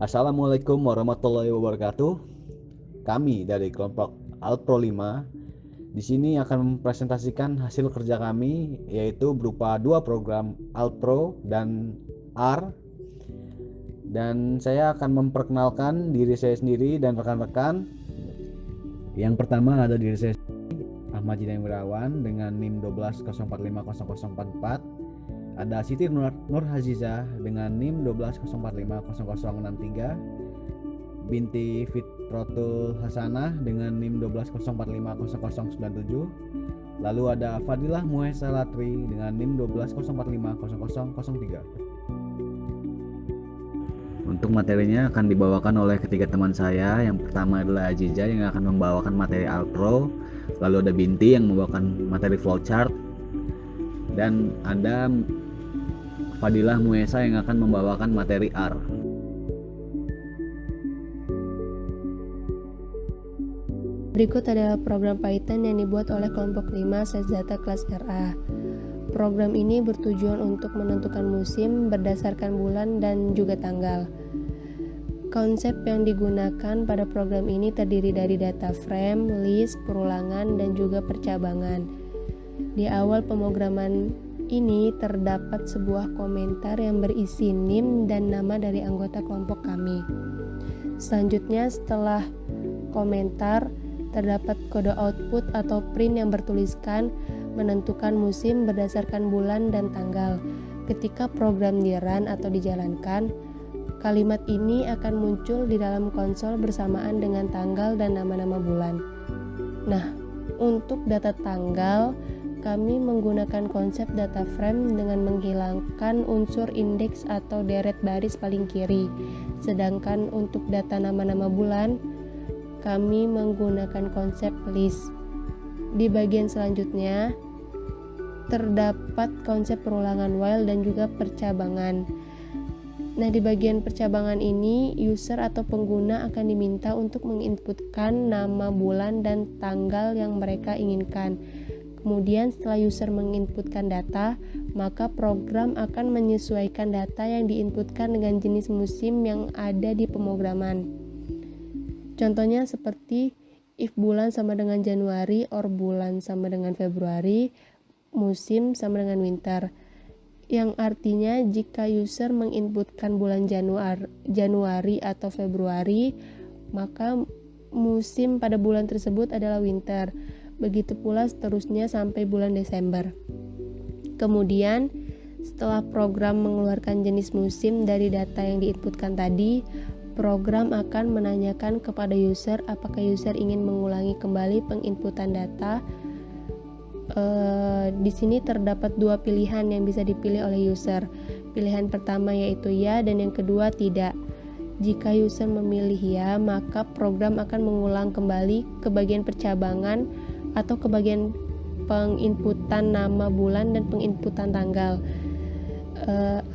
Assalamualaikum warahmatullahi wabarakatuh. Kami dari kelompok Alpro 5 di sini akan mempresentasikan hasil kerja kami, yaitu berupa dua program Alpro dan R. Dan saya akan memperkenalkan diri saya sendiri dan rekan-rekan. Yang pertama ada diri saya Ahmad Jinayang Wirawan dengan NIM 1204500044. Ada Siti Nur Hazizah dengan NIM 1204500063. Binti Fitrotul Hasanah dengan NIM 1204500097. Lalu ada Fadilah Muhesa Latri dengan NIM 1204500003. Untuk materinya akan dibawakan oleh ketiga teman saya. Yang pertama adalah Aziza yang akan membawakan materi Alpro, lalu ada Binti yang membawakan materi flowchart, dan ada Fadilah Muhesa yang akan membawakan materi R. Berikut adalah program Python yang dibuat oleh kelompok 5 Science Data kelas RA. Program ini bertujuan untuk menentukan musim berdasarkan bulan dan juga tanggal. Konsep yang digunakan pada program ini terdiri dari data frame, list, perulangan, dan juga percabangan. Di awal pemrograman ini terdapat sebuah komentar yang berisi NIM dan nama dari anggota kelompok kami. Selanjutnya, setelah komentar, terdapat kode output atau print yang bertuliskan menentukan musim berdasarkan bulan dan tanggal. Ketika program di-run atau dijalankan, kalimat ini akan muncul di dalam konsol bersamaan dengan tanggal dan nama-nama bulan. Nah, untuk data tanggal, kami menggunakan konsep data frame dengan menghilangkan unsur indeks atau deret baris paling kiri. Sedangkan untuk data nama-nama bulan, kami menggunakan konsep list. Di bagian selanjutnya, terdapat konsep perulangan while dan juga percabangan. Nah, di bagian percabangan ini, user atau pengguna akan diminta untuk menginputkan nama bulan dan tanggal yang mereka inginkan. Kemudian setelah user menginputkan data, maka program akan menyesuaikan data yang diinputkan dengan jenis musim yang ada di pemrograman. Contohnya seperti if bulan sama dengan Januari or bulan sama dengan Februari, musim sama dengan winter. Yang artinya jika user menginputkan bulan Januari atau Februari, maka musim pada bulan tersebut adalah winter. Begitu pula seterusnya sampai bulan Desember. Kemudian setelah program mengeluarkan jenis musim dari data yang diinputkan tadi, program akan menanyakan kepada user apakah user ingin mengulangi kembali penginputan data. Di sini terdapat dua pilihan yang bisa dipilih oleh user. Pilihan pertama yaitu ya, dan yang kedua tidak. Jika user memilih ya, maka program akan mengulang kembali ke bagian percabangan atau ke bagian penginputan nama bulan dan penginputan tanggal.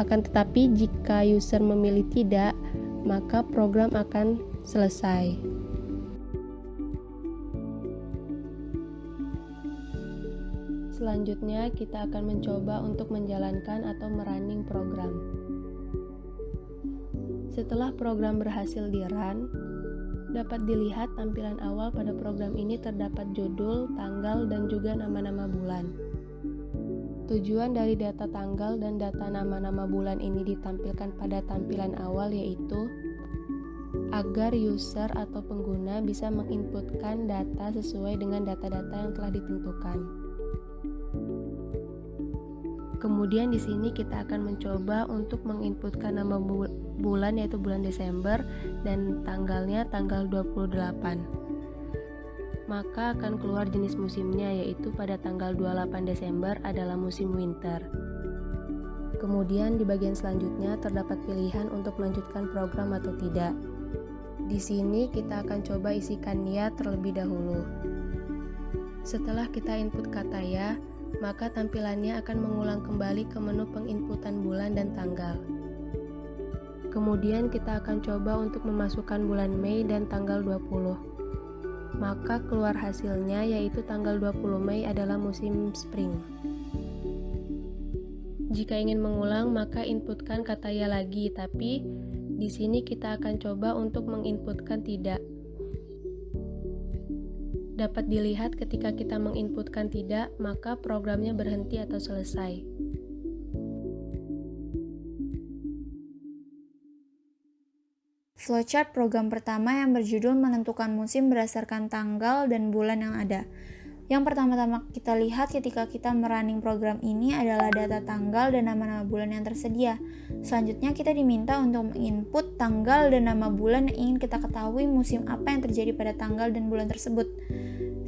Akan tetapi jika user memilih tidak, maka program akan selesai. Selanjutnya, kita akan mencoba untuk menjalankan atau merunning program. Setelah program berhasil di-run, dapat dilihat tampilan awal pada program ini terdapat judul, tanggal, dan juga nama-nama bulan. Tujuan dari data tanggal dan data nama-nama bulan ini ditampilkan pada tampilan awal yaitu agar user atau pengguna bisa menginputkan data sesuai dengan data-data yang telah ditentukan. Kemudian di sini kita akan mencoba untuk menginputkan nama bulan yaitu bulan Desember dan tanggalnya tanggal 28. Maka akan keluar jenis musimnya yaitu pada tanggal 28 Desember adalah musim winter. Kemudian di bagian selanjutnya terdapat pilihan untuk melanjutkan program atau tidak. Di sini kita akan coba isikan ya terlebih dahulu. Setelah kita input kata ya, maka tampilannya akan mengulang kembali ke menu penginputan bulan dan tanggal. Kemudian kita akan coba untuk memasukkan bulan Mei dan tanggal 20. Maka keluar hasilnya yaitu tanggal 20 Mei adalah musim spring. Jika ingin mengulang maka inputkan kata ya lagi, tapi Di sini kita akan coba untuk menginputkan tidak. Dapat dilihat ketika kita menginputkan tidak, maka programnya berhenti atau selesai. Flowchart program pertama yang berjudul menentukan musim berdasarkan tanggal dan bulan yang ada. Yang pertama-tama kita lihat ketika kita merunning program ini adalah data tanggal dan nama-nama bulan yang tersedia. Selanjutnya kita diminta untuk menginput tanggal dan nama bulan yang ingin kita ketahui musim apa yang terjadi pada tanggal dan bulan tersebut.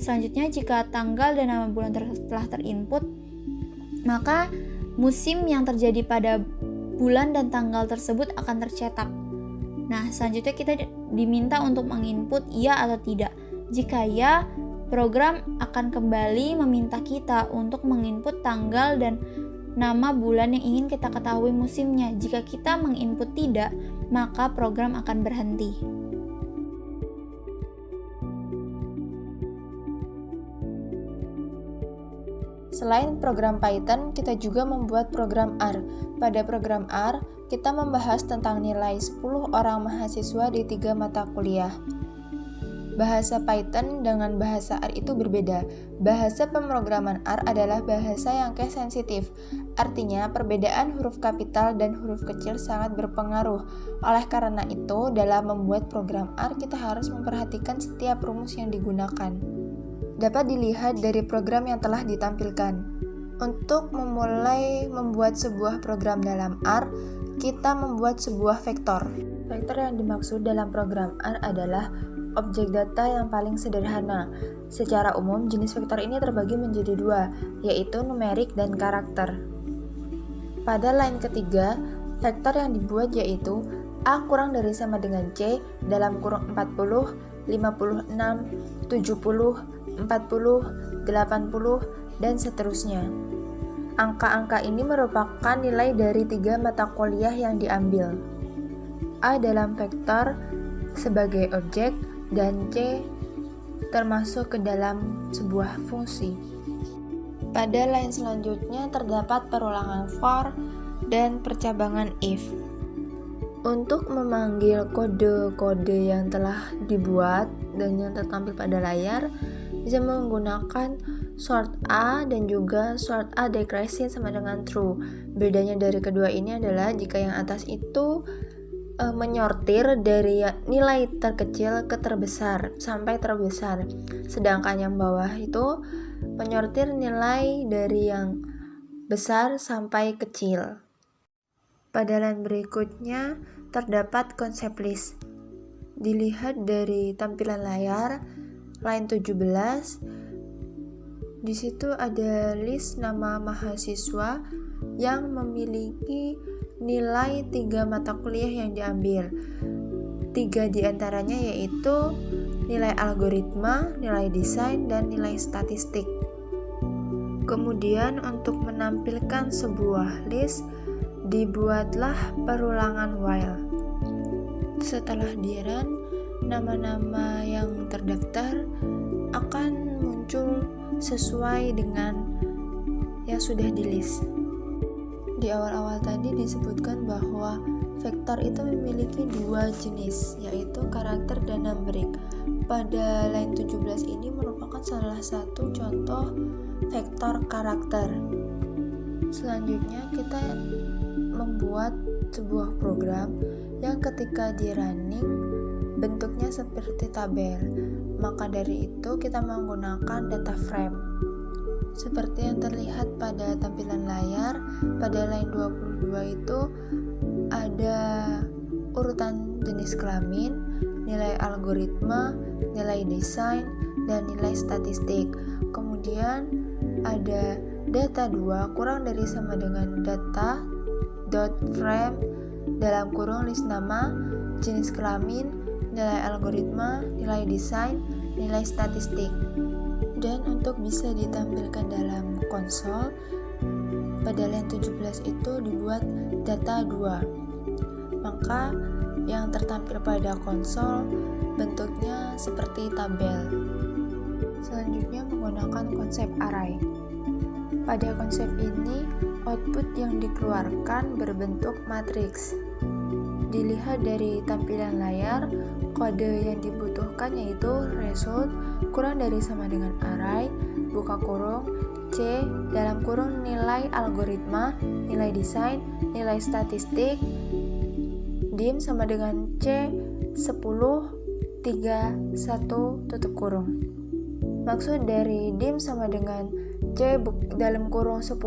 Selanjutnya jika tanggal dan nama bulan telah terinput, maka musim yang terjadi pada bulan dan tanggal tersebut akan tercetak. Nah, selanjutnya kita diminta untuk menginput iya atau tidak. Jika ya, program akan kembali meminta kita untuk menginput tanggal dan nama bulan yang ingin kita ketahui musimnya. Jika kita menginput tidak, maka program akan berhenti. Selain program Python, kita juga membuat program R. Pada program R, kita membahas tentang nilai 10 orang mahasiswa di 3 mata kuliah. Bahasa Python dengan bahasa R itu berbeda. Bahasa pemrograman R adalah bahasa yang case sensitif. Artinya, perbedaan huruf kapital dan huruf kecil sangat berpengaruh. Oleh karena itu, dalam membuat program R, kita harus memperhatikan setiap rumus yang digunakan. Dapat dilihat dari program yang telah ditampilkan. Untuk memulai membuat sebuah program dalam R, kita membuat sebuah vektor. Vektor yang dimaksud dalam program R adalah objek data yang paling sederhana. Secara umum, jenis vektor ini terbagi menjadi dua, yaitu numerik dan karakter. Pada line ketiga, vektor yang dibuat yaitu A kurang dari sama dengan C dalam kurung 40, 56, 70, 40, 80, dan seterusnya. Angka-angka ini merupakan nilai dari 3 mata kuliah yang diambil. A dalam vektor sebagai objek, dan C termasuk ke dalam sebuah fungsi. Pada line selanjutnya terdapat perulangan for dan percabangan if. Untuk memanggil kode-kode yang telah dibuat dan yang tertampil pada layar, bisa menggunakan sort A dan juga sort A decreasing sama dengan true. Bedanya dari kedua ini adalah jika yang atas itu menyortir dari nilai terkecil ke terbesar sampai terbesar, sedangkan yang bawah itu menyortir nilai dari yang besar sampai kecil. Pada line berikutnya terdapat konsep list. Dilihat dari tampilan layar line 17, di situ ada list nama mahasiswa yang memiliki nilai 3 mata kuliah yang diambil. 3 diantaranya yaitu nilai algoritma, nilai desain, dan nilai statistik. Kemudian untuk menampilkan sebuah list, dibuatlah perulangan while. Setelah di-run, nama-nama yang terdaftar akan muncul sesuai dengan yang sudah di list. Di awal-awal tadi disebutkan bahwa vektor itu memiliki 2 jenis, yaitu karakter dan numerik. Pada line 17 ini merupakan salah satu contoh vektor karakter. Selanjutnya kita membuat sebuah program yang ketika di running bentuknya seperti tabel. Maka dari itu kita menggunakan data frame. Seperti yang terlihat pada tampilan layar, pada line 22 itu ada urutan jenis kelamin, nilai algoritma, nilai desain, dan nilai statistik. Kemudian ada data 2 kurang dari sama dengan data dot frame dalam kurung list nama, jenis kelamin, nilai algoritma, nilai desain, nilai statistik. Dan untuk bisa ditampilkan dalam konsol, pada line 17 itu dibuat data 2. Maka yang tertampil pada konsol bentuknya seperti tabel. Selanjutnya menggunakan konsep array. Pada konsep ini, output yang dikeluarkan berbentuk matriks. dilihat dari tampilan layar, kode yang dibutuhkan yaitu result kurang dari sama dengan array, buka kurung, C, dalam kurung nilai algoritma, nilai desain, nilai statistik, dim sama dengan C, 10, 3, 1, tutup kurung. Maksud dari dim sama dengan C dalam kurung 10,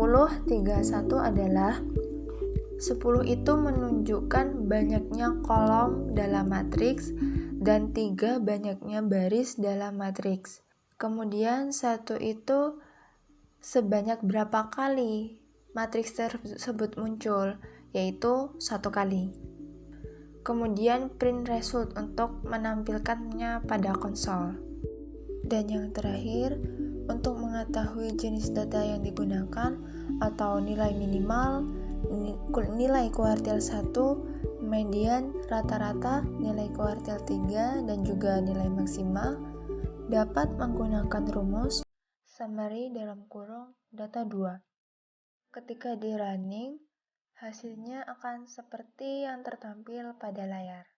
3, 1 adalah 10 itu menunjukkan banyaknya kolom dalam matriks dan 3 banyaknya baris dalam matriks. Kemudian 1 itu sebanyak berapa kali matriks tersebut muncul, yaitu 1 kali. Kemudian print result untuk menampilkannya pada konsol. Dan yang terakhir, untuk mengetahui jenis data yang digunakan atau nilai minimal, nilai kuartil 1, median, rata-rata, nilai kuartil 3, dan juga nilai maksimal, dapat menggunakan rumus summary dalam kurung data 2. Ketika di running, hasilnya akan seperti yang tertampil pada layar.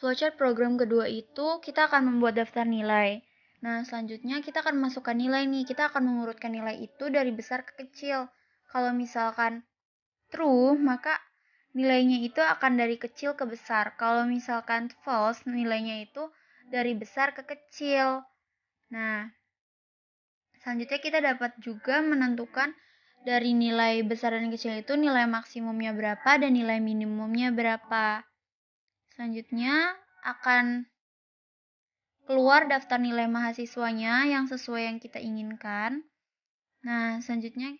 Flowchart program kedua itu kita akan membuat daftar nilai. Nah, selanjutnya kita akan masukkan nilai nih. Kita akan mengurutkan nilai itu dari besar ke kecil. Kalau misalkan true, maka nilainya itu akan dari kecil ke besar. Kalau misalkan false, nilainya itu dari besar ke kecil. Nah, selanjutnya kita dapat juga menentukan dari nilai besar dan kecil itu nilai maksimumnya berapa dan nilai minimumnya berapa. Selanjutnya akan keluar daftar nilai mahasiswanya yang sesuai yang kita inginkan. Nah, selanjutnya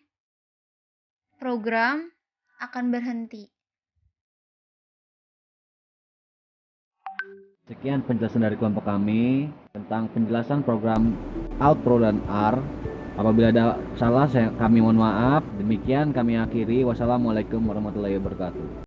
program akan berhenti. Sekian penjelasan dari kelompok kami tentang penjelasan program Altpro dan R. Apabila ada salah, kami mohon maaf. Demikian kami akhiri. Wassalamualaikum warahmatullahi wabarakatuh.